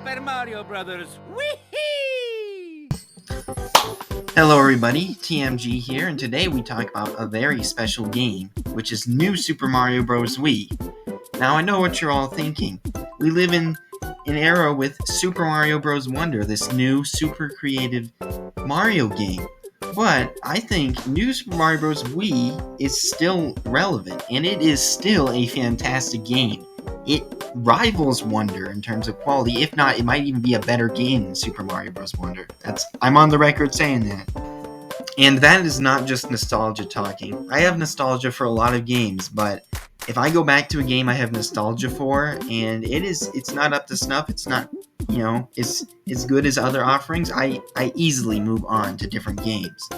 Super Mario Brothers. Whee! Hello everybody, TMG here, and today we talk about a very special game, which is New Super Mario Bros. Wii. Now I know what you're all thinking. We live in an era with Super Mario Bros. Wonder, this new super creative Mario game. But I think New Super Mario Bros. Wii is still relevant, and it is still a fantastic game. It rivals Wonder in terms of quality. If not, it might even be a better game than Super Mario Bros. Wonder. I'm on the record saying that. And that is not just nostalgia talking. I have nostalgia for a lot of games, but if I go back to a game I have nostalgia for, and it's not up to snuff, it's not, as good as other offerings, I easily move on to different games.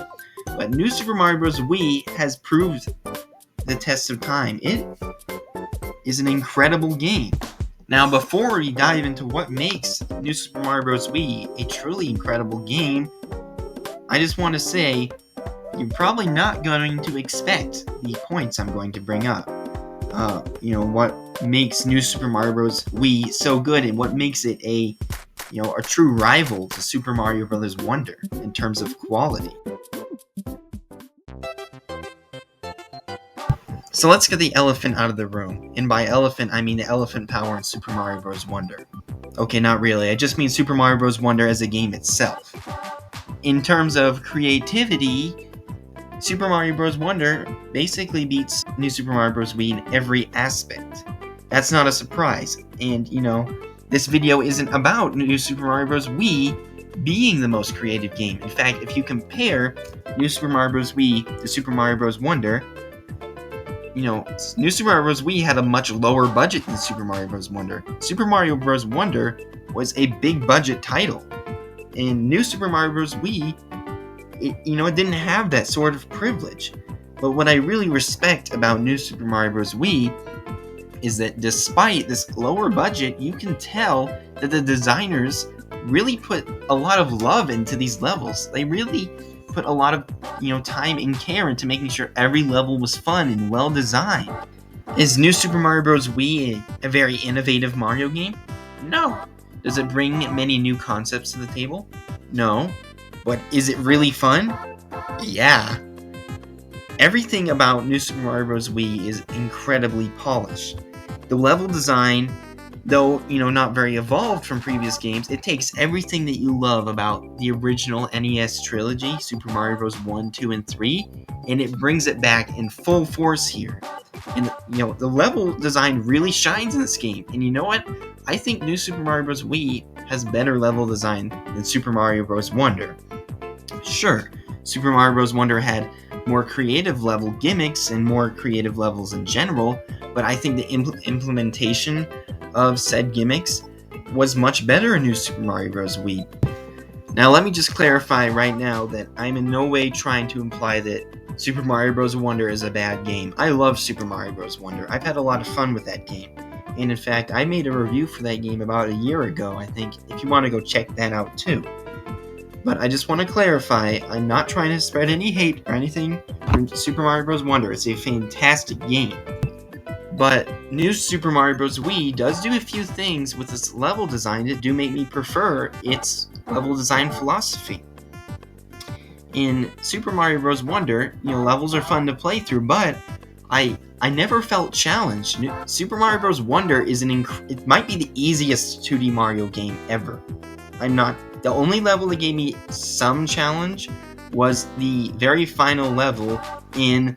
But New Super Mario Bros. Wii has proved the test of time. It is an incredible game. Now, before we dive into what makes New Super Mario Bros. Wii a truly incredible game, I just want to say you're probably not going to expect the points I'm going to bring up. What makes New Super Mario Bros. Wii so good, and what makes it a true rival to Super Mario Bros. Wonder in terms of quality. So let's get the elephant out of the room. And by elephant, I mean the elephant power in Super Mario Bros. Wonder. Okay, not really. I just mean Super Mario Bros. Wonder as a game itself. In terms of creativity, Super Mario Bros. Wonder basically beats New Super Mario Bros. Wii in every aspect. That's not a surprise. And, this video isn't about New Super Mario Bros. Wii being the most creative game. In fact, if you compare New Super Mario Bros. Wii to Super Mario Bros. Wonder, New Super Mario Bros. Wii had a much lower budget than Super Mario Bros. Wonder. Super Mario Bros. Wonder was a big budget title. And New Super Mario Bros. Wii, it didn't have that sort of privilege. But what I really respect about New Super Mario Bros. Wii is that despite this lower budget, you can tell that the designers really put a lot of love into these levels. They really put a lot of time and care into making sure every level was fun and well designed. Is New Super Mario Bros. Wii a very innovative Mario game? No. Does it bring many new concepts to the table? No. But is it really fun? Yeah. Everything about New Super Mario Bros. Wii is incredibly polished. The level design, though, not very evolved from previous games, it takes everything that you love about the original NES trilogy, Super Mario Bros. 1, 2, and 3, and it brings it back in full force here. And, the level design really shines in this game. And you know what? I think New Super Mario Bros. Wii has better level design than Super Mario Bros. Wonder. Sure, Super Mario Bros. Wonder had more creative level gimmicks and more creative levels in general, but I think the implementation of said gimmicks was much better in New Super Mario Bros. Wii. Now let me just clarify right now that I'm in no way trying to imply that Super Mario Bros. Wonder is a bad game. I love Super Mario Bros. Wonder. I've had a lot of fun with that game. And in fact, I made a review for that game about a year ago, I think, if you want to go check that out too. But I just want to clarify, I'm not trying to spread any hate or anything for Super Mario Bros. Wonder. It's a fantastic game. But New Super Mario Bros. Wii does do a few things with its level design that do make me prefer its level design philosophy. In Super Mario Bros. Wonder, levels are fun to play through, but I never felt challenged. Super Mario Bros. Wonder is it might be the easiest 2D Mario game ever. The only level that gave me some challenge was the very final level in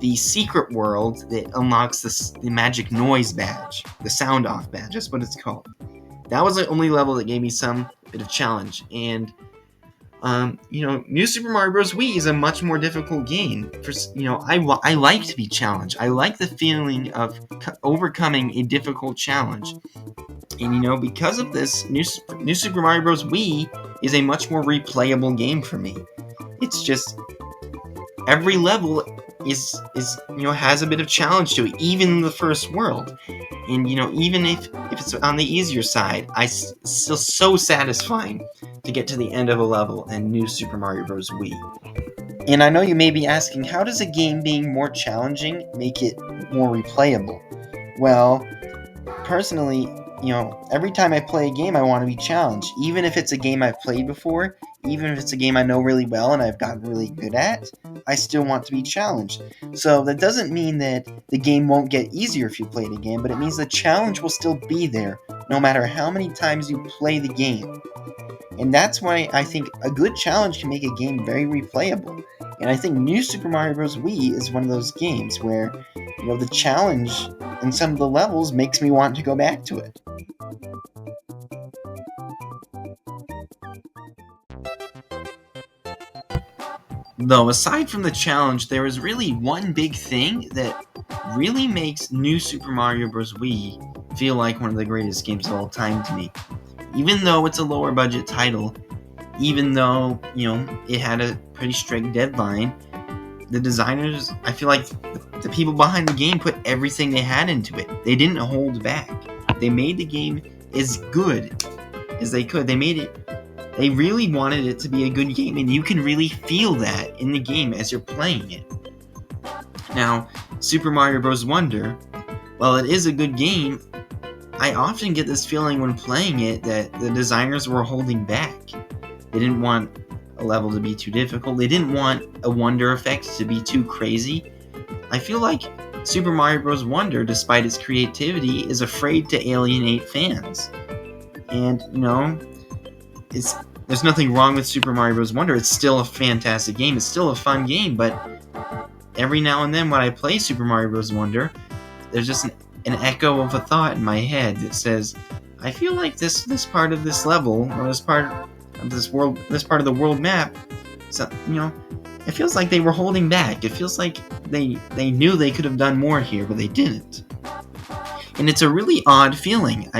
the secret world that unlocks the magic noise badge, the sound off badge, that's what it's called. That was the only level that gave me some bit of challenge, and New Super Mario Bros. Wii is a much more difficult game. I like to be challenged. I like the feeling of overcoming a difficult challenge. And because of this, New Super Mario Bros. Wii is a much more replayable game for me. It's just every level has a bit of challenge to it, even the first world. And even if it's on the easier side, it's still so satisfying to get to the end of a level in New Super Mario Bros. Wii. And I know you may be asking, how does a game being more challenging make it more replayable? Well, personally, every time I play a game, I want to be challenged. Even if it's a game I've played before, even if it's a game I know really well and I've gotten really good at, I still want to be challenged. So that doesn't mean that the game won't get easier if you play it again, but it means the challenge will still be there, no matter how many times you play the game. And that's why I think a good challenge can make a game very replayable. And I think New Super Mario Bros. Wii is one of those games where, the challenge in some of the levels makes me want to go back to it. Though, aside from the challenge, there is really one big thing that really makes New Super Mario Bros. Wii feel like one of the greatest games of all time to me. Even though it's a lower budget title, even though, it had a pretty strict deadline, the designers, I feel like the people behind the game put everything they had into it. They didn't hold back. They made the game as good as they could. They really wanted it to be a good game, and you can really feel that in the game as you're playing it. Now, Super Mario Bros. Wonder, while it is a good game, I often get this feeling when playing it that the designers were holding back. They didn't want a level to be too difficult. They didn't want a wonder effect to be too crazy. I feel like Super Mario Bros. Wonder, despite its creativity, is afraid to alienate fans. And, there's nothing wrong with Super Mario Bros. Wonder. It's still a fantastic game. It's still a fun game, but every now and then when I play Super Mario Bros. Wonder, there's just an echo of a thought in my head that says, I feel like this part of this level, or this part of the world map, so, it feels like they were holding back. It feels like they knew they could have done more here, but they didn't. And it's a really odd feeling.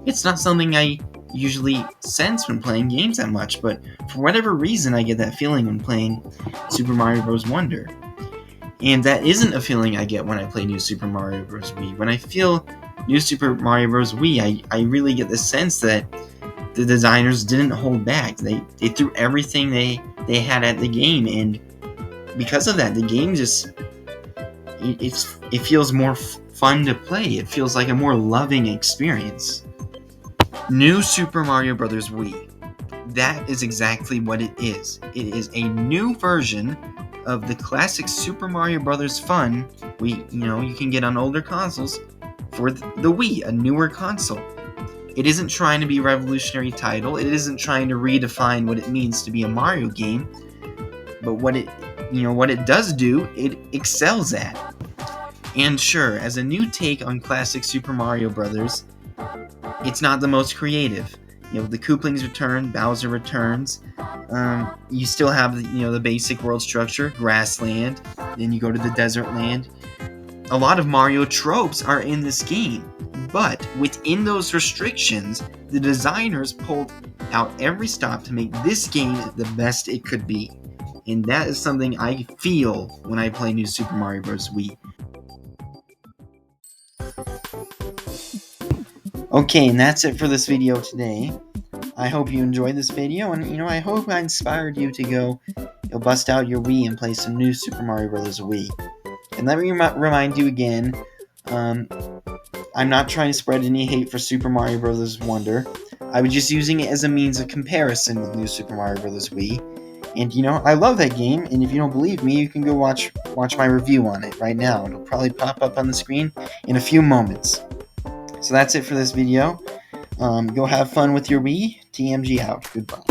It's not something I usually sense when playing games that much, but for whatever reason I get that feeling when playing Super Mario Bros. Wonder. And that isn't a feeling I get when I play New Super Mario Bros. Wii. When I feel New Super Mario Bros. Wii, I really get the sense that the designers didn't hold back. They threw everything they had at the game, and because of that, the game just it feels more fun to play. It feels like a more loving experience. New Super Mario Bros. Wii. That is exactly what it is. It is a new version of the classic Super Mario Bros. Fun you can get on older consoles for the Wii, a newer console. It isn't trying to be a revolutionary title. It isn't trying to redefine what it means to be a Mario game. But what it does do, it excels at. And sure, as a new take on classic Super Mario Bros., it's not the most creative. The Koopalings return, Bowser returns. You still have the basic world structure, grassland. Then you go to the desert land. A lot of Mario tropes are in this game, but within those restrictions, the designers pulled out every stop to make this game the best it could be. And that is something I feel when I play New Super Mario Bros. Wii. Okay, and that's it for this video today. I hope you enjoyed this video, and I hope I inspired you to go bust out your Wii and play some New Super Mario Bros. Wii. And let me remind you again, I'm not trying to spread any hate for Super Mario Bros. Wonder. I was just using it as a means of comparison with New Super Mario Bros. Wii. And I love that game, and if you don't believe me, you can go watch my review on it right now. It'll probably pop up on the screen in a few moments. So that's it for this video. Go have fun with your Wii. TMG out. Goodbye.